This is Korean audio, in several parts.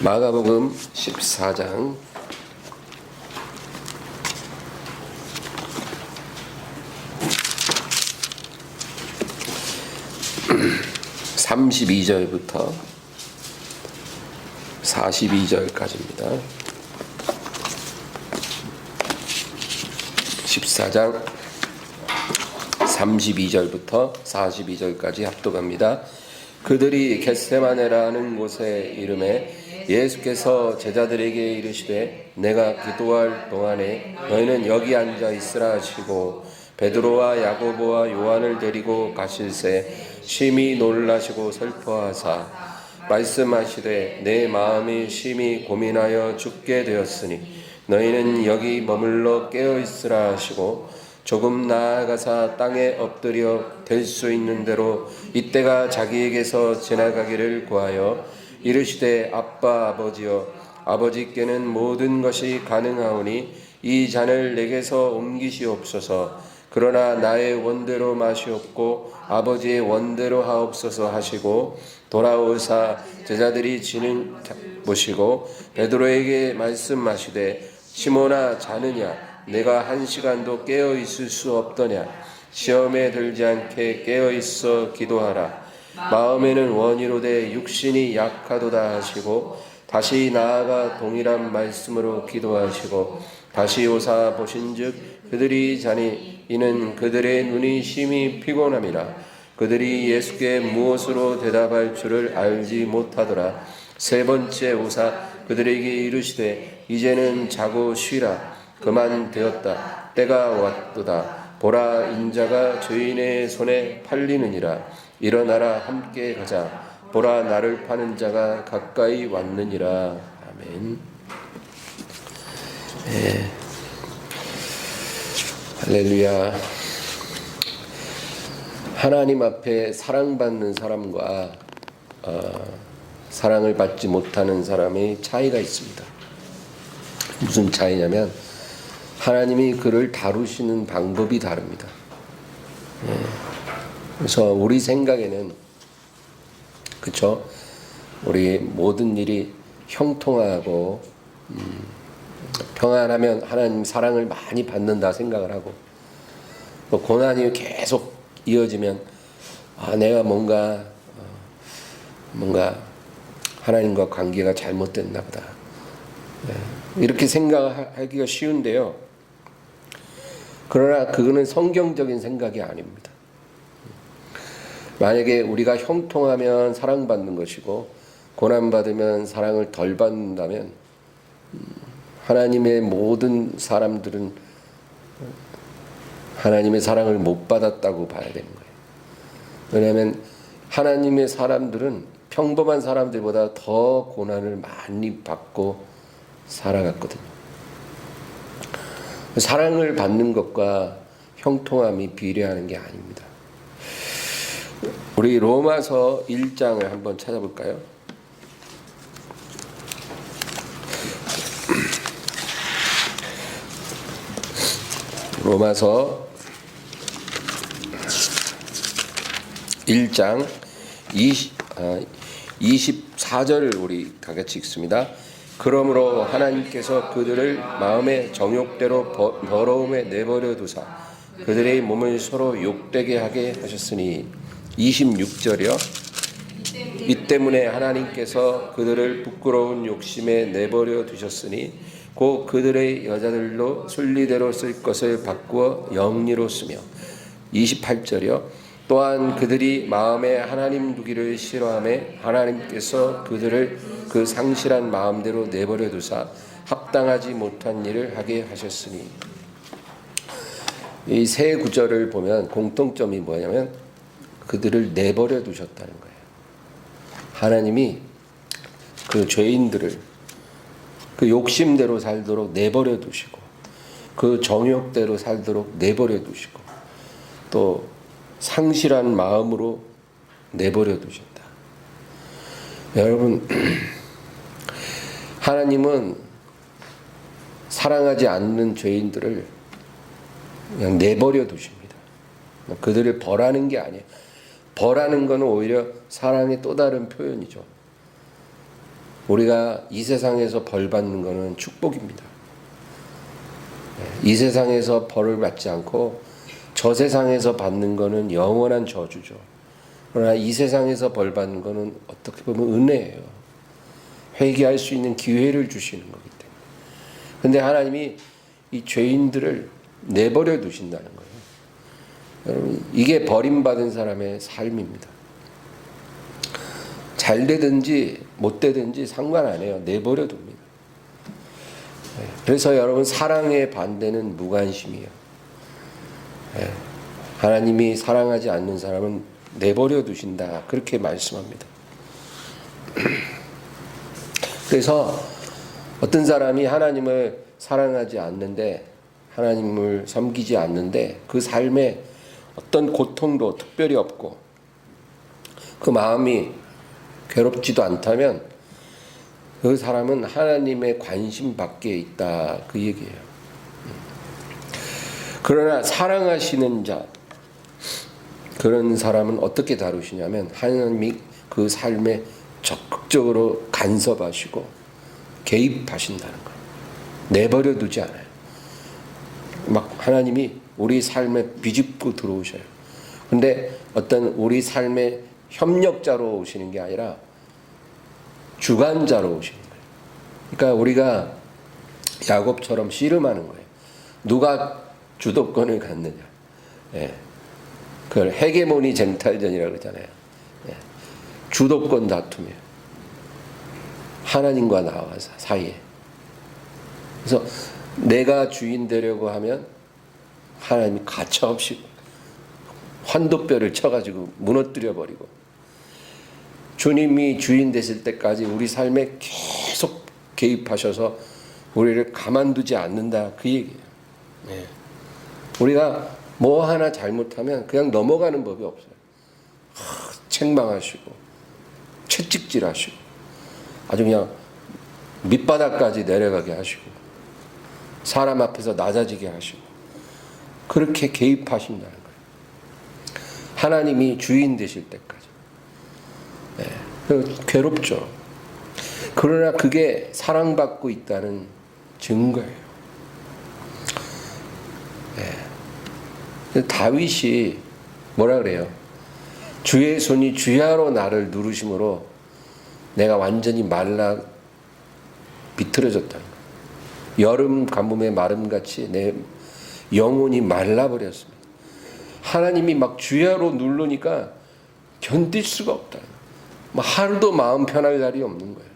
마가복음 14장 32절부터 42절까지입니다. 14장 32절부터 42절까지 합독합니다. 그들이 겟세마네라는 곳에 이르매 예수께서 제자들에게 이르시되 내가 기도할 동안에 너희는 여기 앉아 있으라 하시고 베드로와 야고보와 요한을 데리고 가실새 심히 놀라시고 슬퍼하사 말씀하시되 내 마음이 심히 고민하여 죽게 되었으니 너희는 여기 머물러 깨어 있으라 하시고 조금 나아가사 땅에 엎드려 될 수 있는 대로 이때가 자기에게서 지나가기를 구하여 이르시되 아빠 아버지여 아버지께는 모든 것이 가능하오니 이 잔을 내게서 옮기시옵소서. 그러나 나의 원대로 마시옵고 아버지의 원대로 하옵소서 하시고 돌아오사 제자들이 진을 보시고 베드로에게 말씀하시되 시몬아 자느냐 내가 1시간도 깨어 있을 수 없더냐 시험에 들지 않게 깨어 있어 기도하라. 마음에는 원이로되 육신이 약하도다 하시고 다시 나아가 동일한 말씀으로 기도하시고 다시 오사 보신즉 그들이 자니 이는 그들의 눈이 심히 피곤함이라. 그들이 예수께 무엇으로 대답할 줄을 알지 못하더라. 세 번째 오사 그들에게 이르시되 이제는 자고 쉬라. 그만 되었다. 때가 왔도다. 보라 인자가 죄인의 손에 팔리느니라. 일어나라 함께 가자. 보라 나를 파는 자가 가까이 왔느니라. 아멘. 네. 할렐루야. 하나님 앞에 사랑받는 사람과 사랑을 받지 못하는 사람의 차이가 있습니다. 무슨 차이냐면 하나님이 그를 다루시는 방법이 다릅니다. 그래서 우리 생각에는 그쵸? 우리 모든 일이 형통하고 평안하면 하나님 사랑을 많이 받는다 생각을 하고 또 고난이 계속 이어지면 내가 뭔가 하나님과 관계가 잘못됐나 보다. 이렇게 생각하기가 쉬운데요. 그러나 그거는 성경적인 생각이 아닙니다. 만약에 우리가 형통하면 사랑받는 것이고 고난받으면 사랑을 덜 받는다면 하나님의 모든 사람들은 하나님의 사랑을 못 받았다고 봐야 되는 거예요. 왜냐하면 하나님의 사람들은 평범한 사람들보다 더 고난을 많이 받고 살아갔거든요. 사랑을 받는 것과 형통함이 비례하는 게 아닙니다. 우리 로마서 1장을 한번 찾아볼까요? 로마서 1장 24절을 우리 다 같이 읽습니다. 그러므로 하나님께서 그들을 마음의 정욕대로 더러움에 내버려 두사 그들의 몸을 서로 욕되게 하게 하셨으니 26절이요. 이 때문에 하나님께서 그들을 부끄러운 욕심에 내버려 두셨으니 곧 그들의 여자들로 순리대로 쓸 것을 바꾸어 영리로 쓰며 28절이요. 또한 그들이 마음에 하나님 두기를 싫어하며 하나님께서 그들을 그 상실한 마음대로 내버려 두사 합당하지 못한 일을 하게 하셨으니 이 세 구절을 보면 공통점이 뭐냐면 그들을 내버려 두셨다는 거예요. 하나님이 그 죄인들을 그 욕심대로 살도록 내버려 두시고 그 정욕대로 살도록 내버려 두시고 또 상실한 마음으로 내버려 두셨다. 여러분, 하나님은 사랑하지 않는 죄인들을 그냥 내버려 두십니다. 그들을 벌하는 게 아니에요. 벌하는 것은 오히려 사랑의 또 다른 표현이죠. 우리가 이 세상에서 벌 받는 것은 축복입니다. 이 세상에서 벌을 받지 않고 저 세상에서 받는 것은 영원한 저주죠. 그러나 이 세상에서 벌 받는 것은 어떻게 보면 은혜예요. 회개할 수 있는 기회를 주시는 거기 때문에. 근데 하나님이 이 죄인들을 내버려 두신다는 거예요. 여러분, 이게 버림받은 사람의 삶입니다. 잘 되든지 못 되든지 상관 안 해요. 내버려 둡니다. 그래서 여러분, 사랑의 반대는 무관심이에요. 하나님이 사랑하지 않는 사람은 내버려 두신다, 그렇게 말씀합니다. 그래서 어떤 사람이 하나님을 사랑하지 않는데, 하나님을 섬기지 않는데 그 삶에 어떤 고통도 특별히 없고 그 마음이 괴롭지도 않다면 그 사람은 하나님의 관심 밖에 있다, 그 얘기예요. 그러나 사랑하시는 자, 그런 사람은 어떻게 다루시냐면 하나님이 그 삶에 적극적으로 간섭하시고 개입하신다는 거예요. 내버려 두지 않아요. 막 하나님이 우리 삶에 비집고 들어오셔요. 근데 어떤 우리 삶의 협력자로 오시는 게 아니라 주관자로 오시는 거예요. 그러니까 우리가 야곱처럼 씨름하는 거예요. 누가 주도권을 갖느냐. 그걸 헤게모니 쟁탈전이라고 그러잖아요. 주도권 다툼이에요. 하나님과 나와 사이에. 그래서 내가 주인 되려고 하면 하나님이 가차없이 환도뼈를 쳐가지고 무너뜨려 버리고, 주님이 주인 되실 때까지 우리 삶에 계속 개입하셔서 우리를 가만두지 않는다, 그 얘기예요. 우리가 뭐 하나 잘못하면 그냥 넘어가는 법이 없어요. 책망하시고 채찍질하시고 아주 그냥 밑바닥까지 내려가게 하시고 사람 앞에서 낮아지게 하시고 그렇게 개입하신다는 거예요. 하나님이 주인 되실 때까지. 괴롭죠. 그러나 그게 사랑받고 있다는 증거예요. 다윗이 뭐라 그래요? 주의 손이 주야로 나를 누르심으로 내가 완전히 말라 비틀어졌다. 여름 가뭄의 마름같이 내 영혼이 말라버렸습니다. 하나님이 막 주야로 누르니까 견딜 수가 없다. 하루도 마음 편할 날이 없는 거예요.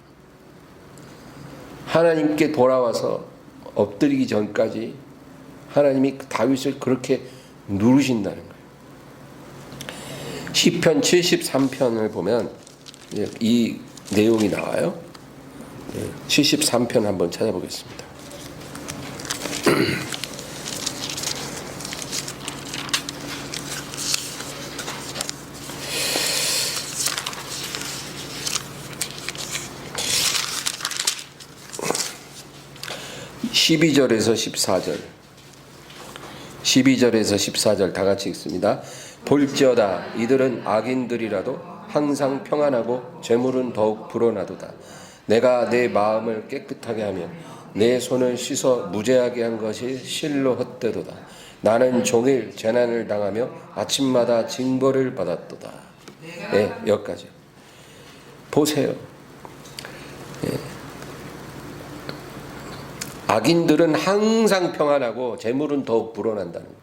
하나님께 돌아와서 엎드리기 전까지 하나님이 다윗을 그렇게 누르신다는 거예요. 시편 73편을 보면 이 내용이 나와요. 73편 한번 찾아보겠습니다. (12절에서 14절) 12절에서 14절 다 같이 읽습니다. 볼지어다 이들은 악인들이라도 항상 평안하고 재물은 더욱 불어나도다. 내가 내 마음을 깨끗하게 하며 내 손을 씻어 무죄하게 한 것이 실로 헛되도다. 나는 종일 재난을 당하며 아침마다 징벌을 받았도다. 여기까지 보세요. 악인들은 항상 평안하고 재물은 더욱 불어난다는 거예요.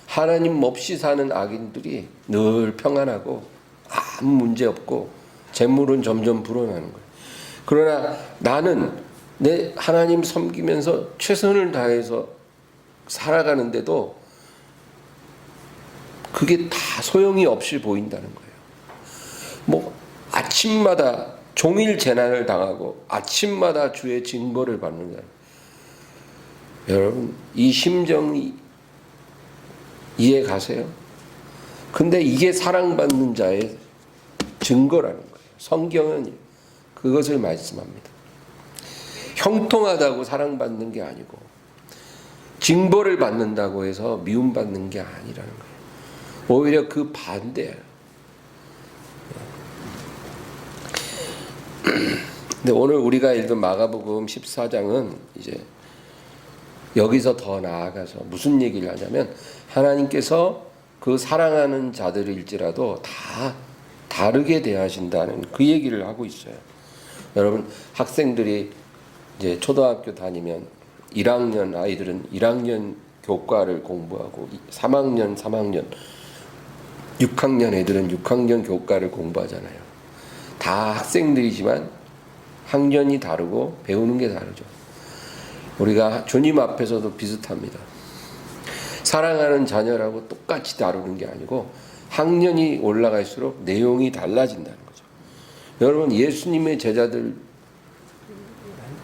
하나님 없이 사는 악인들이 늘 평안하고 아무 문제 없고 재물은 점점 불어나는 거예요. 그러나 나는 내 하나님 섬기면서 최선을 다해서 살아가는데도 그게 다 소용이 없이 보인다는 거예요. 아침마다 종일 재난을 당하고 아침마다 주의 징벌을 받는다. 여러분, 이 심정이 이해 가세요? 근데 이게 사랑받는 자의 증거라는 거예요. 성경은 그것을 말씀합니다. 형통하다고 사랑받는 게 아니고 징벌을 받는다고 해서 미움받는 게 아니라는 거예요. 오히려 그 반대예요. 근데 오늘 우리가 읽은 마가복음 14장은 이제 여기서 더 나아가서 무슨 얘기를 하냐면 하나님께서 그 사랑하는 자들일지라도 다 다르게 대하신다는 그 얘기를 하고 있어요. 여러분 학생들이 이제 초등학교 다니면 1학년 아이들은 1학년 교과를 공부하고 3학년 6학년 애들은 6학년 교과를 공부하잖아요. 다 학생들이지만 학년이 다르고 배우는 게 다르죠. 우리가 주님 앞에서도 비슷합니다. 사랑하는 자녀라고 똑같이 다루는 게 아니고 학년이 올라갈수록 내용이 달라진다는 거죠. 여러분 예수님의 제자들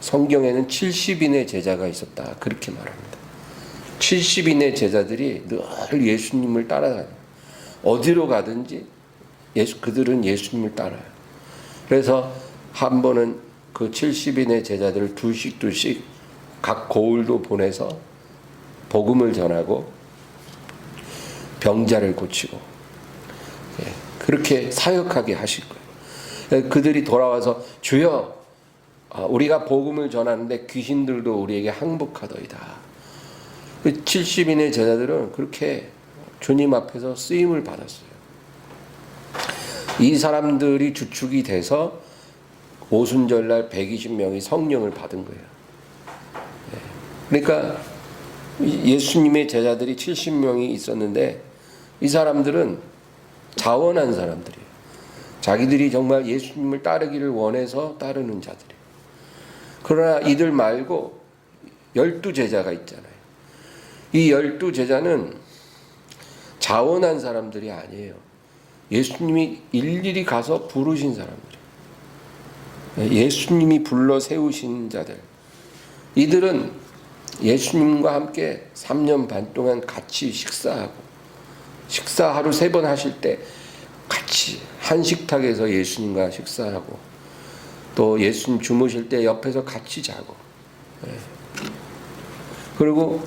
성경에는 70인의 제자가 있었다 그렇게 말합니다. 70인의 제자들이 늘 예수님을 따라다녀요. 어디로 가든지 그들은 예수님을 따라요. 그래서 한 번은 그 70인의 제자들을 둘씩 각 고을도 보내서 복음을 전하고 병자를 고치고 그렇게 사역하게 하실 거예요. 그들이 돌아와서 주여 우리가 복음을 전하는데 귀신들도 우리에게 항복하더이다. 70인의 제자들은 그렇게 주님 앞에서 쓰임을 받았어요. 이 사람들이 주축이 돼서 오순절날 120명이 성령을 받은 거예요. 그러니까 예수님의 제자들이 70명이 있었는데 이 사람들은 자원한 사람들이에요. 자기들이 정말 예수님을 따르기를 원해서 따르는 자들이에요. 그러나 이들 말고 12제자가 있잖아요. 이 12제자는 자원한 사람들이 아니에요. 예수님이 일일이 가서 부르신 사람들이에요. 예수님이 불러 세우신 자들. 이들은 예수님과 함께 3년 반 동안 같이 식사 하루 3번 하실 때 같이 한 식탁에서 예수님과 식사하고 또 예수님 주무실 때 옆에서 같이 자고 그리고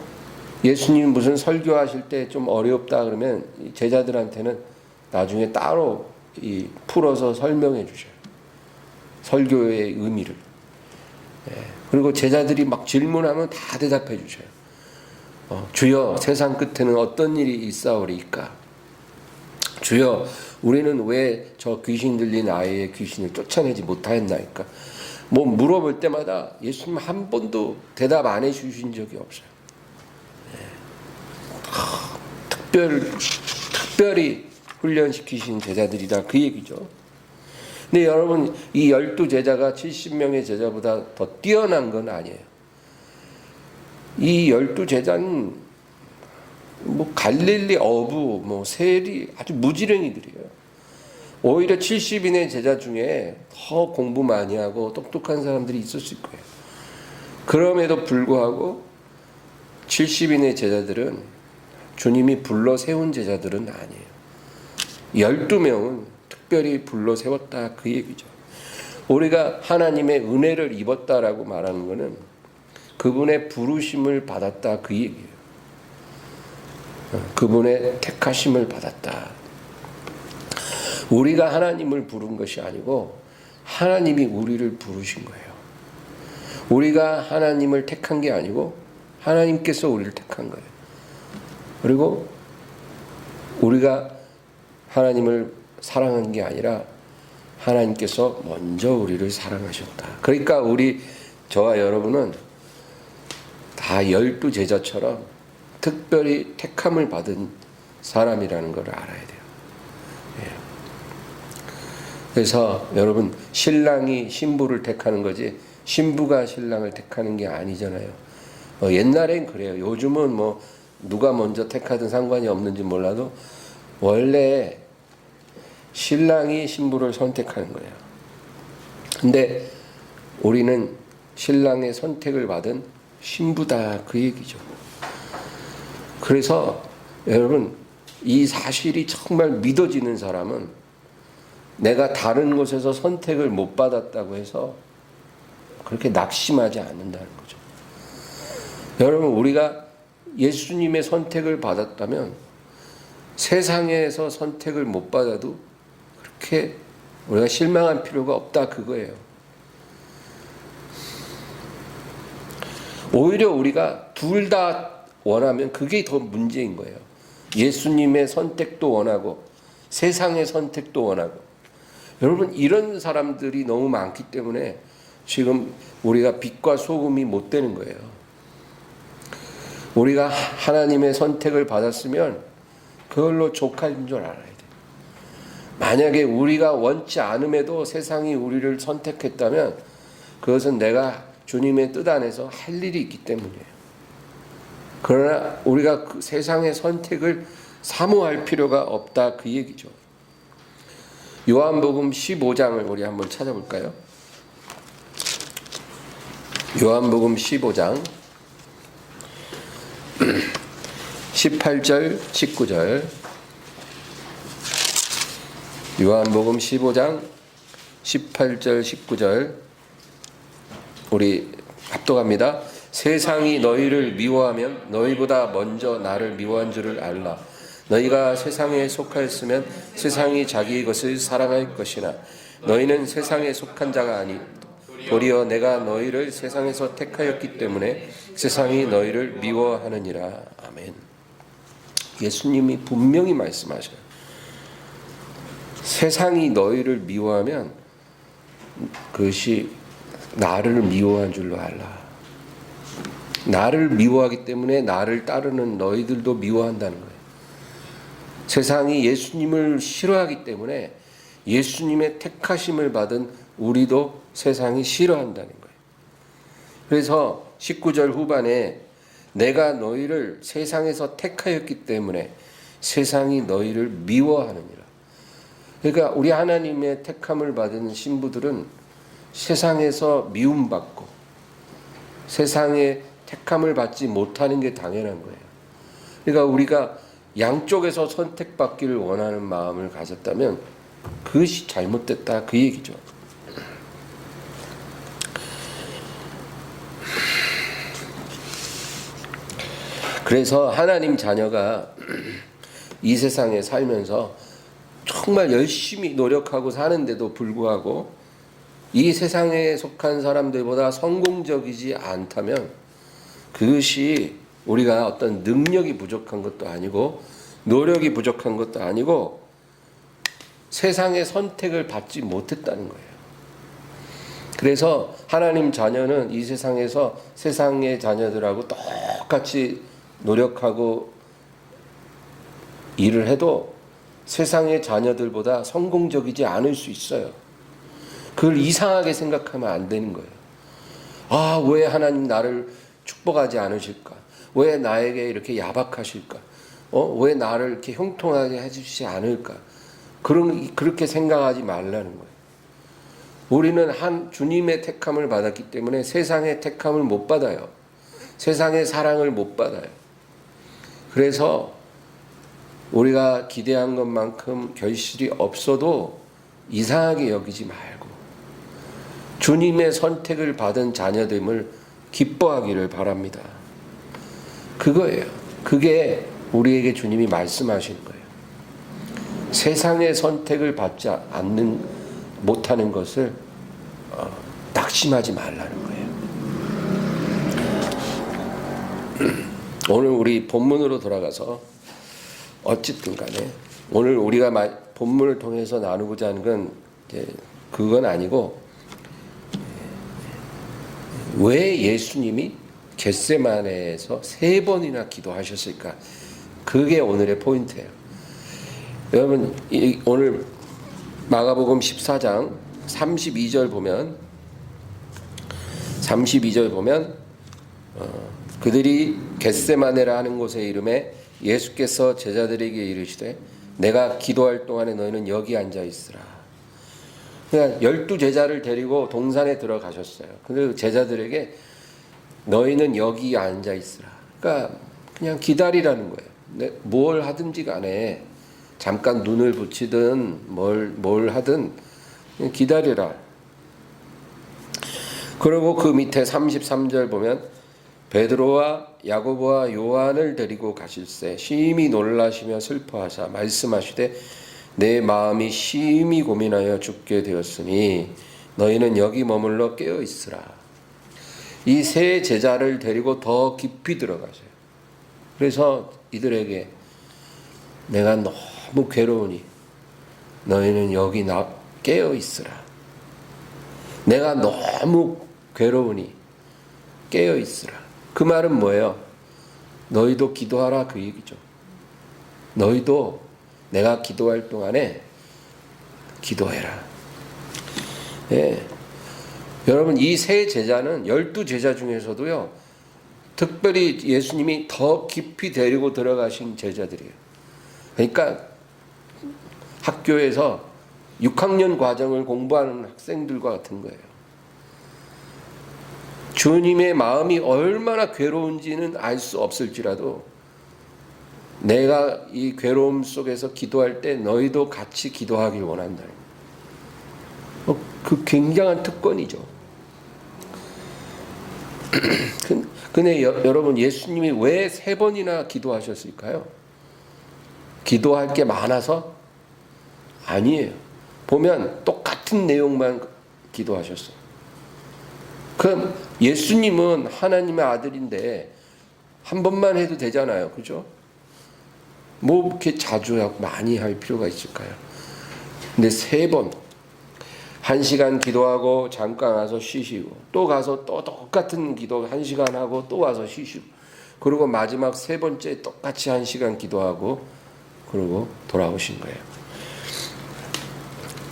예수님 무슨 설교하실 때 좀 어렵다 그러면 제자들한테는 나중에 따로 풀어서 설명해 주셔요. 설교의 의미를. 그리고 제자들이 막 질문하면 다 대답해 주셔요. 주여 세상 끝에는 어떤 일이 있사오리이까? 주여 우리는 왜 저 귀신 들린 아이의 귀신을 쫓아내지 못하였나이까? 뭐 물어볼 때마다 예수님 한 번도 대답 안 해주신 적이 없어요. 특별히 훈련시키신 제자들이다 그 얘기죠. 근데 여러분 이 12제자가 70명의 제자보다 더 뛰어난 건 아니에요. 이 12제자는 뭐 갈릴리 어부 세리 아주 무지랭이들이에요. 오히려 70인의 제자 중에 더 공부 많이 하고 똑똑한 사람들이 있었을 거예요. 그럼에도 불구하고 70인의 제자들은 주님이 불러 세운 제자들은 아니에요. 12명은 특별히 불러 세웠다 그 얘기죠. 우리가 하나님의 은혜를 입었다라고 말하는 것은 그분의 부르심을 받았다 그 얘기예요. 그분의 택하심을 받았다. 우리가 하나님을 부른 것이 아니고 하나님이 우리를 부르신 거예요. 우리가 하나님을 택한 게 아니고 하나님께서 우리를 택한 거예요. 그리고 우리가 하나님을 사랑한 게 아니라 하나님께서 먼저 우리를 사랑하셨다. 그러니까 저와 여러분은 다 12제자처럼 특별히 택함을 받은 사람이라는 걸 알아야 돼요. 그래서 여러분 신랑이 신부를 택하는 거지 신부가 신랑을 택하는 게 아니잖아요. 옛날엔 그래요. 요즘은 누가 먼저 택하든 상관이 없는지 몰라도 원래 신랑이 신부를 선택하는 거예요. 근데 우리는 신랑의 선택을 받은 신부다 그 얘기죠. 그래서 여러분 이 사실이 정말 믿어지는 사람은 내가 다른 곳에서 선택을 못 받았다고 해서 그렇게 낙심하지 않는다는 거죠. 여러분 우리가 예수님의 선택을 받았다면 세상에서 선택을 못 받아도 그렇게 우리가 실망할 필요가 없다 그거예요. 오히려 우리가 둘 다 원하면 그게 더 문제인 거예요. 예수님의 선택도 원하고 세상의 선택도 원하고. 여러분, 이런 사람들이 너무 많기 때문에 지금 우리가 빛과 소금이 못 되는 거예요. 우리가 하나님의 선택을 받았으면 그걸로 족할인 줄 알아야 돼. 만약에 우리가 원치 않음에도 세상이 우리를 선택했다면 그것은 내가 주님의 뜻 안에서 할 일이 있기 때문이에요. 그러나 우리가 그 세상의 선택을 사모할 필요가 없다, 그 얘기죠. 요한복음 15장을 우리 한번 찾아볼까요? 요한복음 15장 18절 19절. 요한복음 15장 18절 19절 우리 합독합니다. 세상이 너희를 미워하면 너희보다 먼저 나를 미워한 줄을 알라. 너희가 세상에 속하였으면 세상이 자기 것을 사랑할 것이나 너희는 세상에 속한 자가 아니 도리어 내가 너희를 세상에서 택하였기 때문에 세상이 너희를 미워하느니라. 아멘. 예수님이 분명히 말씀하셔요. 세상이 너희를 미워하면 그것이 나를 미워한 줄로 알라. 나를 미워하기 때문에 나를 따르는 너희들도 미워한다는 거예요. 세상이 예수님을 싫어하기 때문에 예수님의 택하심을 받은 우리도 세상이 싫어한다는 거예요. 그래서 19절 후반에 내가 너희를 세상에서 택하였기 때문에 세상이 너희를 미워하느니라. 그러니까 우리 하나님의 택함을 받은 신부들은 세상에서 미움받고 세상의 택함을 받지 못하는 게 당연한 거예요. 그러니까 우리가 양쪽에서 선택받기를 원하는 마음을 가졌다면 그것이 잘못됐다, 그 얘기죠. 그래서 하나님 자녀가 이 세상에 살면서 정말 열심히 노력하고 사는데도 불구하고 이 세상에 속한 사람들보다 성공적이지 않다면 그것이 우리가 어떤 능력이 부족한 것도 아니고 노력이 부족한 것도 아니고 세상의 선택을 받지 못했다는 거예요. 그래서 하나님 자녀는 이 세상에서 세상의 자녀들하고 똑같이 노력하고 일을 해도 세상의 자녀들보다 성공적이지 않을 수 있어요. 그걸 이상하게 생각하면 안 되는 거예요. 아, 왜 하나님 나를 축복하지 않으실까? 왜 나에게 이렇게 야박하실까? 왜 나를 이렇게 형통하게 해주시지 않을까? 그렇게 생각하지 말라는 거예요. 우리는 한 주님의 택함을 받았기 때문에 세상의 택함을 못 받아요. 세상의 사랑을 못 받아요. 그래서 우리가 기대한 것만큼 결실이 없어도 이상하게 여기지 말고 주님의 선택을 받은 자녀됨을 기뻐하기를 바랍니다. 그거예요. 그게 우리에게 주님이 말씀하시는 거예요. 세상의 선택을 받지 못하는 것을 낙심하지 말라는 거예요. 오늘 우리 본문으로 돌아가서 어쨌든 간에 오늘 우리가 본문을 통해서 나누고자 하는 건 그건 아니고 왜 예수님이 겟세마네에서 3번이나 기도하셨을까? 그게 오늘의 포인트예요. 여러분 오늘 마가복음 14장 32절 보면 그들이 겟세마네라 하는 곳에 이름에 예수께서 제자들에게 이르시되 내가 기도할 동안에 너희는 여기 앉아 있으라. 그냥 12제자를 데리고 동산에 들어가셨어요. 근데 제자들에게 너희는 여기 앉아 있으라. 그러니까 그냥 기다리라는 거예요. 뭘 하든지 간에 잠깐 눈을 붙이든 뭘 하든 그냥 기다리라. 그리고 그 밑에 33절 보면 베드로와 야고보와 요한을 데리고 가실새 심히 놀라시며 슬퍼하사 말씀하시되 내 마음이 심히 고민하여 죽게 되었으니 너희는 여기 머물러 깨어 있으라. 이 세 제자를 데리고 더 깊이 들어가세요. 그래서 이들에게 내가 너무 괴로우니 너희는 여기 깨어 있으라. 내가 너무 괴로우니 깨어 있으라. 그 말은 뭐예요? 너희도 기도하라 그 얘기죠. 너희도 내가 기도할 동안에 기도해라. 예. 여러분, 이 세 제자는 12제자 중에서도요, 특별히 예수님이 더 깊이 데리고 들어가신 제자들이에요. 그러니까 학교에서 6학년 과정을 공부하는 학생들과 같은 거예요. 주님의 마음이 얼마나 괴로운지는 알 수 없을지라도 내가 이 괴로움 속에서 기도할 때 너희도 같이 기도하길 원한다는 거예요. 그 굉장한 특권이죠. 근데 여러분, 예수님이 왜 3번이나 기도하셨을까요? 기도할 게 많아서? 아니에요. 보면 똑같은 내용만 기도하셨어요. 그럼 예수님은 하나님의 아들인데 한 번만 해도 되잖아요. 그죠? 뭐 이렇게 자주 하고 많이 할 필요가 있을까요? 근데 3번, 1시간 기도하고 잠깐 와서 쉬시고, 또 가서 또 똑같은 기도 1시간 하고 또 와서 쉬시고, 그리고 마지막 3번째 똑같이 1시간 기도하고 그리고 돌아오신 거예요.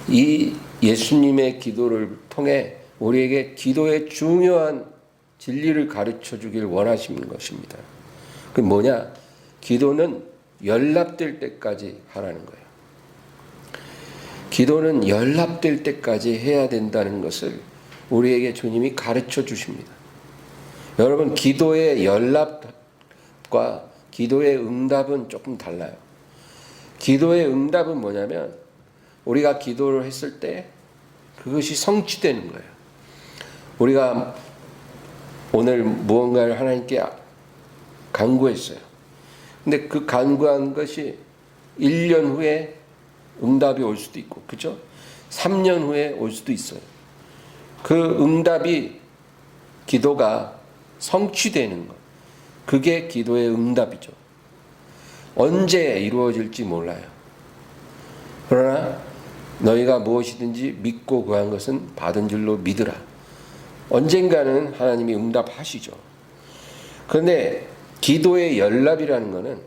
이 예수님의 기도를 통해 우리에게 기도의 중요한 진리를 가르쳐 주길 원하시는 것입니다. 그 뭐냐? 기도는 연락될 때까지 하라는 거예요. 기도는 연락될 때까지 해야 된다는 것을 우리에게 주님이 가르쳐 주십니다. 여러분, 기도의 연락과 기도의 응답은 조금 달라요. 기도의 응답은 뭐냐면 우리가 기도를 했을 때 그것이 성취되는 거예요. 우리가 오늘 무언가를 하나님께 간구했어요. 근데 그 간구한 것이 1년 후에 응답이 올 수도 있고, 그죠? 3년 후에 올 수도 있어요. 그 응답이, 기도가 성취되는 것, 그게 기도의 응답이죠. 언제 이루어질지 몰라요. 그러나 너희가 무엇이든지 믿고 구한 것은 받은 줄로 믿으라. 언젠가는 하나님이 응답하시죠. 그런데 기도의 연락이라는 것은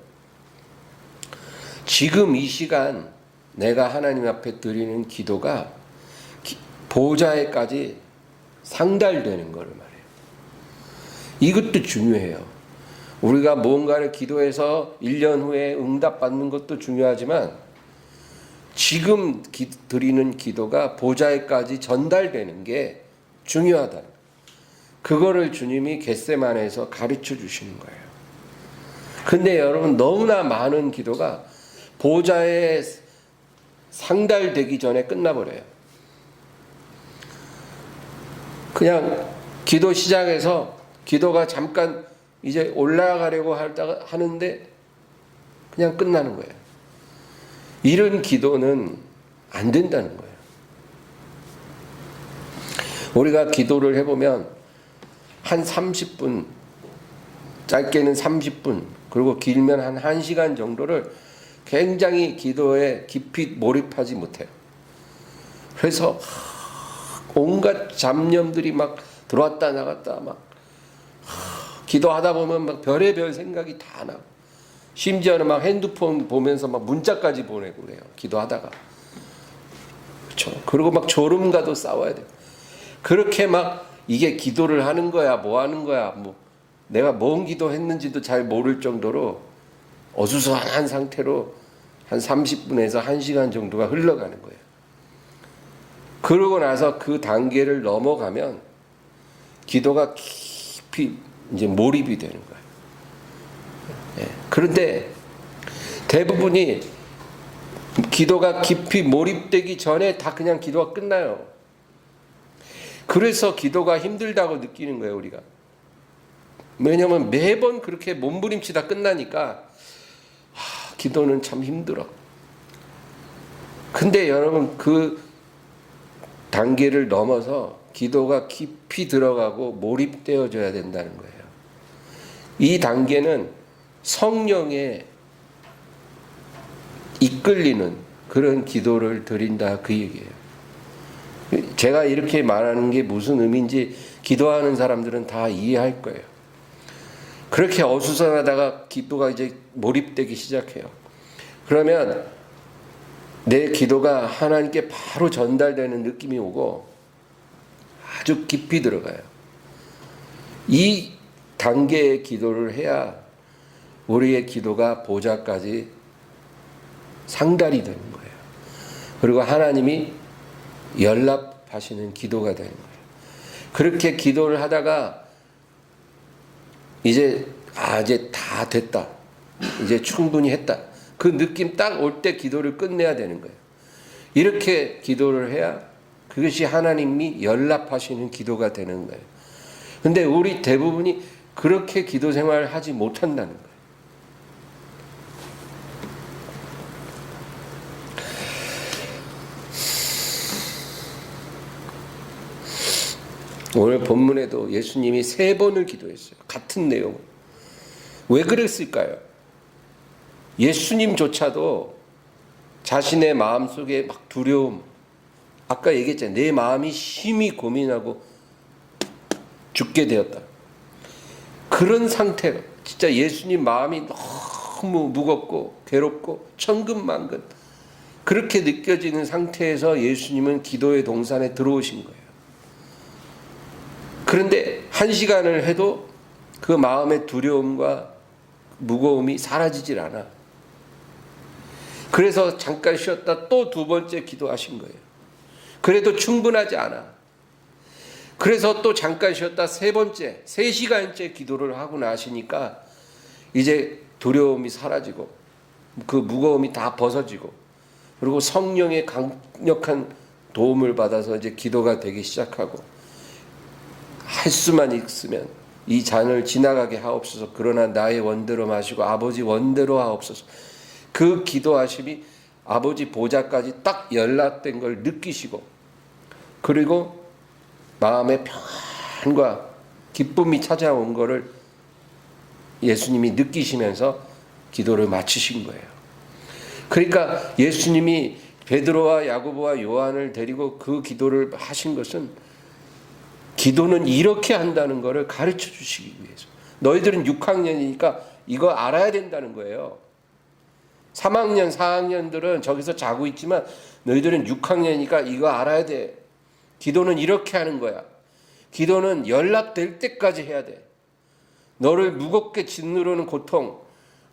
지금 이 시간 내가 하나님 앞에 드리는 기도가 보좌에까지 상달되는 것을 말해요. 이것도 중요해요. 우리가 뭔가를 기도해서 1년 후에 응답받는 것도 중요하지만 지금 드리는 기도가 보좌에까지 전달되는 게 중요하다. 그거를 주님이 겟세마네에서 가르쳐 주시는 거예요. 근데 여러분, 너무나 많은 기도가 보좌에 상달되기 전에 끝나버려요. 그냥 기도 시작해서 기도가 잠깐 이제 올라가려고 하는데 그냥 끝나는 거예요. 이런 기도는 안 된다는 거예요. 우리가 기도를 해보면 한 30분, 짧게는 30분, 그리고 길면 한 1시간 정도를 굉장히 기도에 깊이 몰입하지 못해요. 그래서 온갖 잡념들이 막 들어왔다 나갔다 막 기도하다 보면 막 별의별 생각이 다 나고, 심지어는 막 핸드폰 보면서 막 문자까지 보내고 그래요. 기도하다가. 그렇죠. 그리고 막 졸음과도 싸워야 돼요. 그렇게 막 이게 기도를 하는 거야, 뭐 하는 거야, 뭐 내가 뭔 기도했는지도 잘 모를 정도로 어수선한 상태로 한 30분에서 1시간 정도가 흘러가는 거예요. 그러고 나서 그 단계를 넘어가면 기도가 깊이 이제 몰입이 되는 거예요. 예. 그런데 대부분이 기도가 깊이 몰입되기 전에 다 그냥 기도가 끝나요. 그래서 기도가 힘들다고 느끼는 거예요, 우리가. 왜냐하면 매번 그렇게 몸부림치다 끝나니까 기도는 참 힘들어. 근데 여러분, 그 단계를 넘어서 기도가 깊이 들어가고 몰입되어져야 된다는 거예요. 이 단계는 성령에 이끌리는 그런 기도를 드린다 그 얘기예요. 제가 이렇게 말하는 게 무슨 의미인지 기도하는 사람들은 다 이해할 거예요. 그렇게 어수선하다가 기도가 이제 몰입되기 시작해요. 그러면 내 기도가 하나님께 바로 전달되는 느낌이 오고 아주 깊이 들어가요. 이 단계의 기도를 해야 우리의 기도가 보좌까지 상달이 되는 거예요. 그리고 하나님이 연락하시는 기도가 되는 거예요. 그렇게 기도를 하다가 이제 다 됐다. 이제 충분히 했다. 그 느낌 딱 올 때 기도를 끝내야 되는 거예요. 이렇게 기도를 해야 그것이 하나님이 연락하시는 기도가 되는 거예요. 근데 우리 대부분이 그렇게 기도 생활을 하지 못한다는 거예요. 오늘 본문에도 예수님이 3번을 기도했어요. 같은 내용. 왜 그랬을까요? 예수님조차도 자신의 마음속에 막 두려움, 아까 얘기했잖아요. 내 마음이 심히 고민하고 죽게 되었다. 그런 상태가 진짜 예수님 마음이 너무 무겁고 괴롭고 천근만근 그렇게 느껴지는 상태에서 예수님은 기도의 동산에 들어오신 거예요. 그런데 1시간을 해도 그 마음의 두려움과 무거움이 사라지질 않아. 그래서 잠깐 쉬었다 또 2번째 기도하신 거예요. 그래도 충분하지 않아. 그래서 또 잠깐 쉬었다 3번째, 3시간째 기도를 하고 나시니까 이제 두려움이 사라지고 그 무거움이 다 벗어지고 그리고 성령의 강력한 도움을 받아서 이제 기도가 되기 시작하고 할 수만 있으면 이 잔을 지나가게 하옵소서. 그러나 나의 원대로 마시고 아버지 원대로 하옵소서. 그 기도하심이 아버지 보좌까지 딱 연락된 걸 느끼시고 그리고 마음의 평안과 기쁨이 찾아온 거를 예수님이 느끼시면서 기도를 마치신 거예요. 그러니까 예수님이 베드로와 야고보와 요한을 데리고 그 기도를 하신 것은 기도는 이렇게 한다는 것을 가르쳐 주시기 위해서. 너희들은 6학년이니까 이거 알아야 된다는 거예요. 3학년, 4학년들은 저기서 자고 있지만 너희들은 6학년이니까 이거 알아야 돼. 기도는 이렇게 하는 거야. 기도는 연락될 때까지 해야 돼. 너를 무겁게 짓누르는 고통,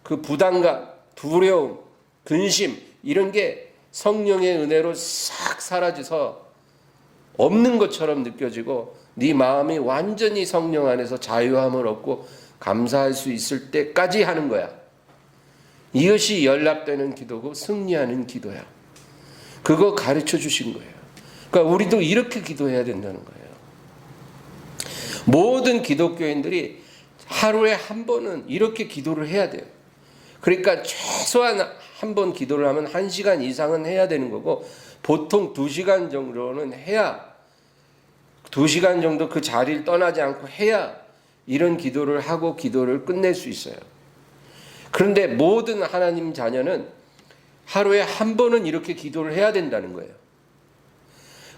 그 부담감, 두려움, 근심 이런 게 성령의 은혜로 싹 사라져서 없는 것처럼 느껴지고 네 마음이 완전히 성령 안에서 자유함을 얻고 감사할 수 있을 때까지 하는 거야. 이것이 연락되는 기도고 승리하는 기도야. 그거 가르쳐 주신 거예요. 그러니까 우리도 이렇게 기도해야 된다는 거예요. 모든 기독교인들이 하루에 한 번은 이렇게 기도를 해야 돼요. 그러니까 최소한 한 번 기도를 하면 1시간 이상은 해야 되는 거고 보통 2시간 정도는 해야 2시간 정도 그 자리를 떠나지 않고 해야 이런 기도를 하고 기도를 끝낼 수 있어요. 그런데 모든 하나님 자녀는 하루에 한 번은 이렇게 기도를 해야 된다는 거예요.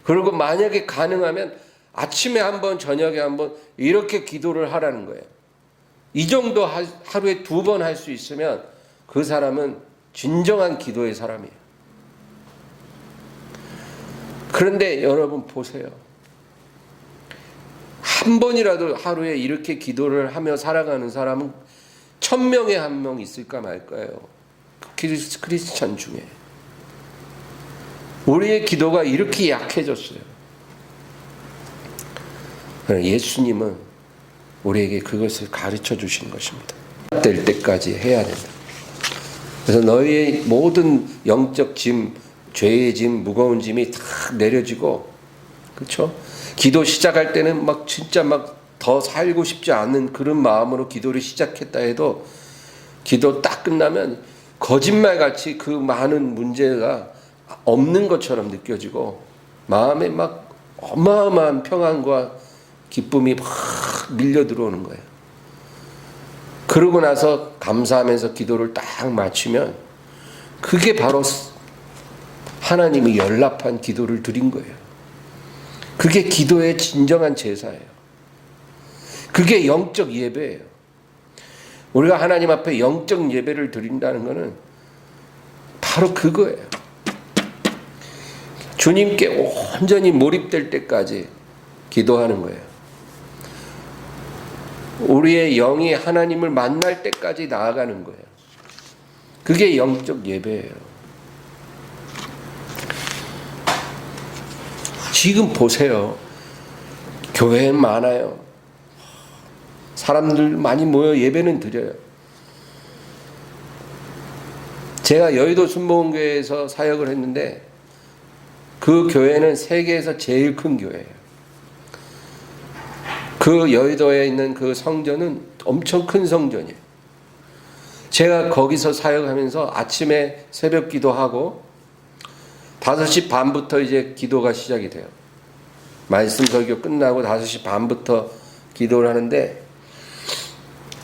그리고 만약에 가능하면 아침에 한 번, 저녁에 한 번 이렇게 기도를 하라는 거예요. 이 정도 하루에 2번 할 수 있으면 그 사람은 진정한 기도의 사람이에요. 그런데 여러분 보세요. 한 번이라도 하루에 이렇게 기도를 하며 살아가는 사람은 1000명에 1명 있을까 말까요? 크리스찬 중에. 우리의 기도가 이렇게 약해졌어요. 예수님은 우리에게 그것을 가르쳐 주신 것입니다. 될 때까지 해야 된다. 그래서 너희의 모든 영적 짐, 죄의 짐, 무거운 짐이 다 내려지고, 그렇죠? 기도 시작할 때는 막 진짜 막 더 살고 싶지 않은 그런 마음으로 기도를 시작했다 해도 기도 딱 끝나면 거짓말같이 그 많은 문제가 없는 것처럼 느껴지고 마음에 막 어마어마한 평안과 기쁨이 막 밀려 들어오는 거예요. 그러고 나서 감사하면서 기도를 딱 마치면 그게 바로 하나님이 연락한 기도를 드린 거예요. 그게 기도의 진정한 제사예요. 그게 영적 예배예요. 우리가 하나님 앞에 영적 예배를 드린다는 것은 바로 그거예요. 주님께 온전히 몰입될 때까지 기도하는 거예요. 우리의 영이 하나님을 만날 때까지 나아가는 거예요. 그게 영적 예배예요. 지금 보세요. 교회 많아요. 사람들 많이 모여 예배는 드려요. 제가 여의도 순복음교회에서 사역을 했는데 그 교회는 세계에서 제일 큰 교회예요. 그 여의도에 있는 그 성전은 엄청 큰 성전이에요. 제가 거기서 사역하면서 아침에 새벽 기도하고 5시 반부터 이제 기도가 시작이 돼요. 말씀 설교 끝나고 5시 반부터 기도를 하는데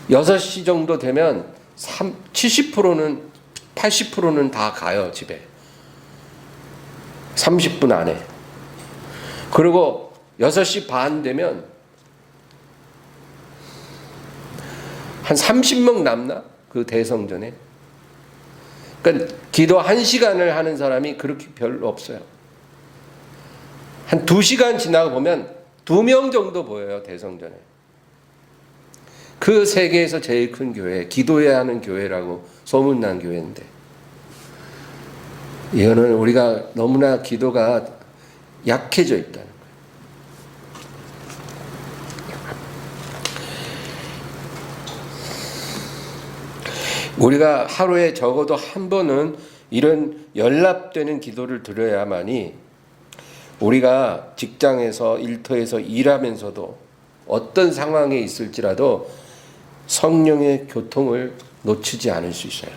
6시 정도 되면 70%는 80%는 다 가요, 집에. 30분 안에. 그리고 6시 반 되면 한 30명 남나? 그 대성전에. 그러니까 기도 1시간을 하는 사람이 그렇게 별로 없어요. 한 2시간 지나고 보면 2명 정도 보여요, 대성전에. 그 세계에서 제일 큰 교회, 기도해야 하는 교회라고 소문난 교회인데, 이거는 우리가 너무나 기도가 약해져 있다는 거예요. 우리가 하루에 적어도 한 번은 이런 연락되는 기도를 드려야만이 우리가 직장에서 일터에서 일하면서도 어떤 상황에 있을지라도 성령의 교통을 놓치지 않을 수 있어요.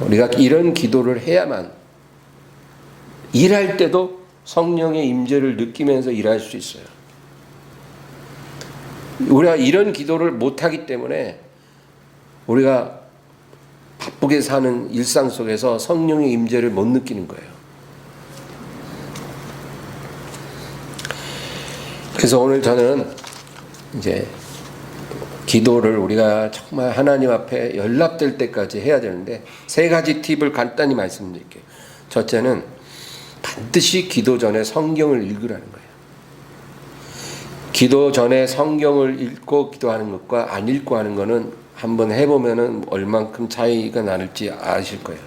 우리가 이런 기도를 해야만 일할 때도 성령의 임재를 느끼면서 일할 수 있어요. 우리가 이런 기도를 못하기 때문에 우리가 바쁘게 사는 일상 속에서 성령의 임재를 못 느끼는 거예요. 그래서 오늘 저는 이제 기도를 우리가 정말 하나님 앞에 연락될 때까지 해야 되는데 3가지 팁을 간단히 말씀드릴게요. 첫째는 반드시 기도 전에 성경을 읽으라는 거예요. 기도 전에 성경을 읽고 기도하는 것과 안 읽고 하는 것은 한번 해보면은 얼만큼 차이가 나는지 아실 거예요.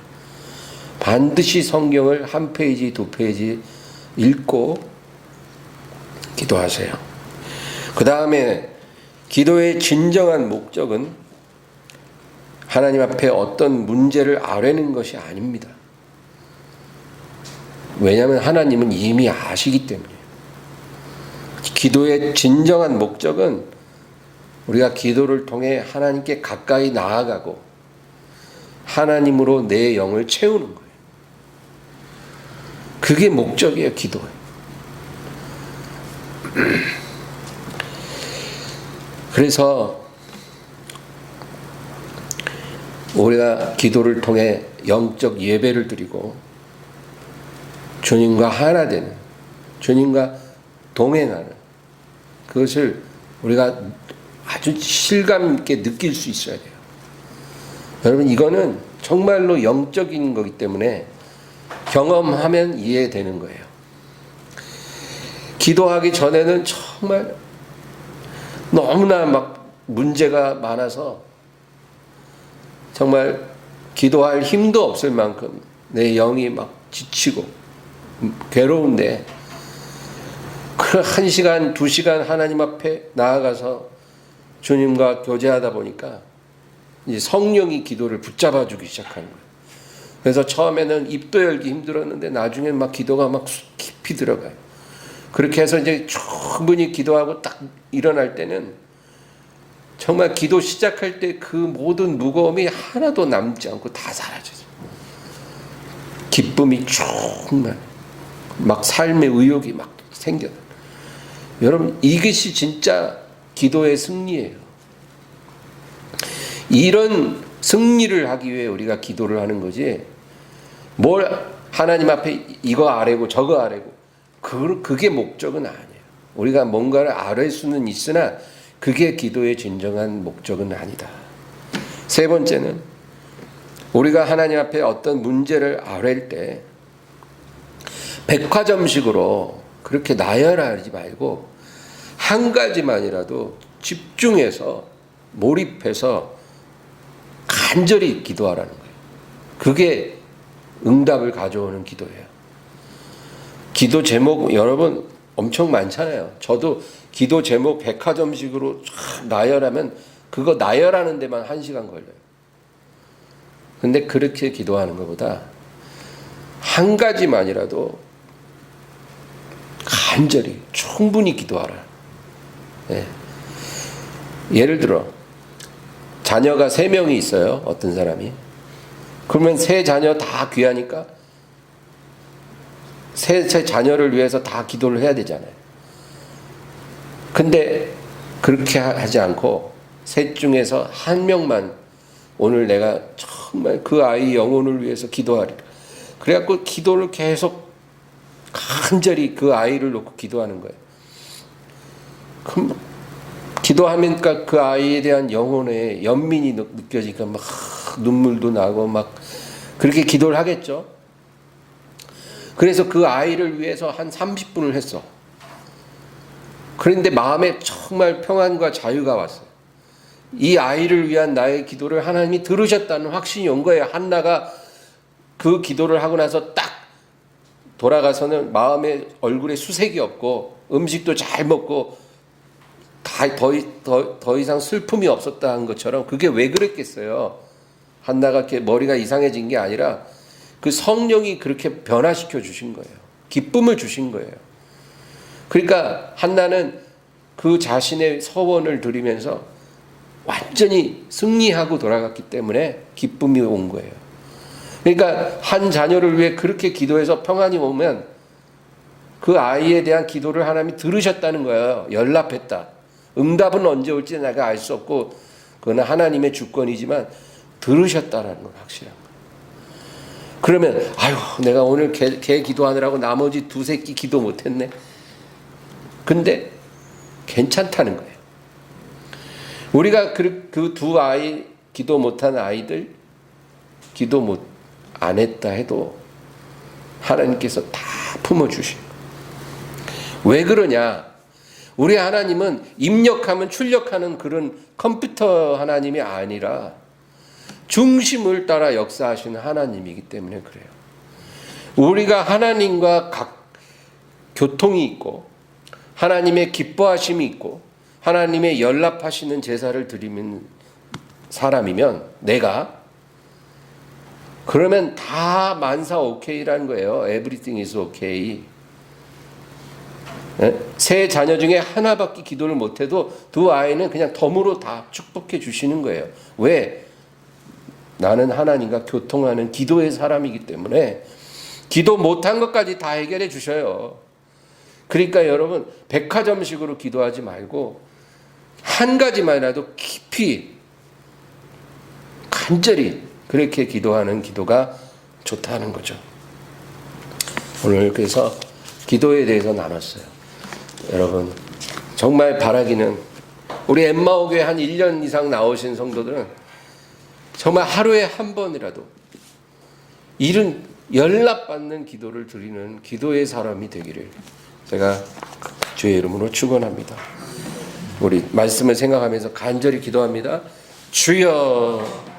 반드시 성경을 1페이지, 2페이지 읽고 기도하세요. 그 다음에 기도의 진정한 목적은 하나님 앞에 어떤 문제를 아뢰는 것이 아닙니다. 왜냐하면 하나님은 이미 아시기 때문에. 기도의 진정한 목적은 우리가 기도를 통해 하나님께 가까이 나아가고 하나님으로 내 영을 채우는 거예요. 그게 목적이에요, 기도에. 그래서 우리가 기도를 통해 영적 예배를 드리고 주님과 하나 되는, 주님과 동행하는 그것을 우리가 아주 실감 있게 느낄 수 있어야 돼요. 여러분, 이거는 정말로 영적인 거기 때문에 경험하면 이해되는 거예요. 기도하기 전에는 정말 너무나 막 문제가 많아서 정말 기도할 힘도 없을 만큼 내 영이 막 지치고 괴로운데 그 1시간, 2시간 하나님 앞에 나아가서 주님과 교제하다 보니까 이제 성령이 기도를 붙잡아 주기 시작하는 거예요. 그래서 처음에는 입도 열기 힘들었는데 나중에 막 기도가 막 깊이 들어가요. 그렇게 해서 이제 충분히 기도하고 딱 일어날 때는 정말 기도 시작할 때 그 모든 무거움이 하나도 남지 않고 다 사라져요. 기쁨이 충만. 막 삶의 의욕이 막 생겨. 여러분, 이것이 진짜 기도의 승리예요. 이런 승리를 하기 위해 우리가 기도를 하는 거지, 뭘 하나님 앞에 이거 아래고 저거 아래고 그게 목적은 아니에요. 우리가 뭔가를 아뢰 수는 있으나 그게 기도의 진정한 목적은 아니다. 세 번째는, 우리가 하나님 앞에 어떤 문제를 아뢰일 때 백화점식으로 그렇게 나열하지 말고 한 가지만이라도 집중해서 몰입해서 간절히 기도하라는 거예요. 그게 응답을 가져오는 기도예요. 기도 제목 여러분 엄청 많잖아요. 저도 기도 제목 백화점식으로 나열하면 그거 나열하는 데만 1시간 걸려요. 근데 그렇게 기도하는 것보다 한 가지만이라도 간절히 충분히 기도하라. 네. 예를 들어 자녀가 3명이 있어요. 어떤 사람이. 그러면 3 자녀 다 귀하니까 3 자녀를 위해서 다 기도를 해야 되잖아요. 근데 그렇게 하지 않고 셋 중에서 1명만 오늘 내가 정말 그 아이 영혼을 위해서 기도하리라. 그래갖고 기도를 계속 간절히 그 아이를 놓고 기도하는 거예요. 그럼 기도하니까 그 아이에 대한 영혼의 연민이 느껴지니까 막 눈물도 나고 막 그렇게 기도를 하겠죠. 그래서 그 아이를 위해서 한 30분을 했어. 그런데 마음에 정말 평안과 자유가 왔어요. 이 아이를 위한 나의 기도를 하나님이 들으셨다는 확신이 온 거예요. 한나가 그 기도를 하고 나서 딱 돌아가서는 마음에 얼굴에 수색이 없고 음식도 잘 먹고 더 이상 슬픔이 없었다는 것처럼, 그게 왜 그랬겠어요? 한나가 이렇게 머리가 이상해진 게 아니라 그 성령이 그렇게 변화시켜 주신 거예요. 기쁨을 주신 거예요. 그러니까 한나는 그 자신의 서원을 드리면서 완전히 승리하고 돌아갔기 때문에 기쁨이 온 거예요. 그러니까 한 자녀를 위해 그렇게 기도해서 평안이 오면 그 아이에 대한 기도를 하나님이 들으셨다는 거예요. 연락했다. 응답은 언제 올지 내가 알 수 없고 그건 하나님의 주권이지만 들으셨다라는 건 확실한 거예요. 그러면 아유 내가 오늘 개 기도하느라고 나머지 2새끼 기도 못했네. 근데 괜찮다는 거예요. 우리가 그 2 아이 기도 못한 아이들 기도 못 안 했다 해도 하나님께서 다 품어주신 거예요. 왜 그러냐? 우리 하나님은 입력하면 출력하는 그런 컴퓨터 하나님이 아니라 중심을 따라 역사하시는 하나님이기 때문에 그래요. 우리가 하나님과 교통이 있고 하나님의 기뻐하심이 있고 하나님의 연락하시는 제사를 드리는 사람이면 내가, 그러면 다 만사 오케이라는 거예요. Everything is okay. 3 자녀 중에 하나밖에 기도를 못해도 2 아이는 그냥 덤으로 다 축복해 주시는 거예요. 왜? 나는 하나님과 교통하는 기도의 사람이기 때문에 기도 못한 것까지 다 해결해 주셔요. 그러니까 여러분 백화점식으로 기도하지 말고 한 가지만이라도 깊이 간절히 그렇게 기도하는 기도가 좋다는 거죠. 오늘 그래서 기도에 대해서 나눴어요. 여러분 정말 바라기는 우리 엠마오 교회 한 1년 이상 나오신 성도들은 정말 하루에 한 번이라도 이런 연락받는 기도를 드리는 기도의 사람이 되기를 제가 주의 이름으로 축원합니다. 우리 말씀을 생각하면서 간절히 기도합니다. 주여.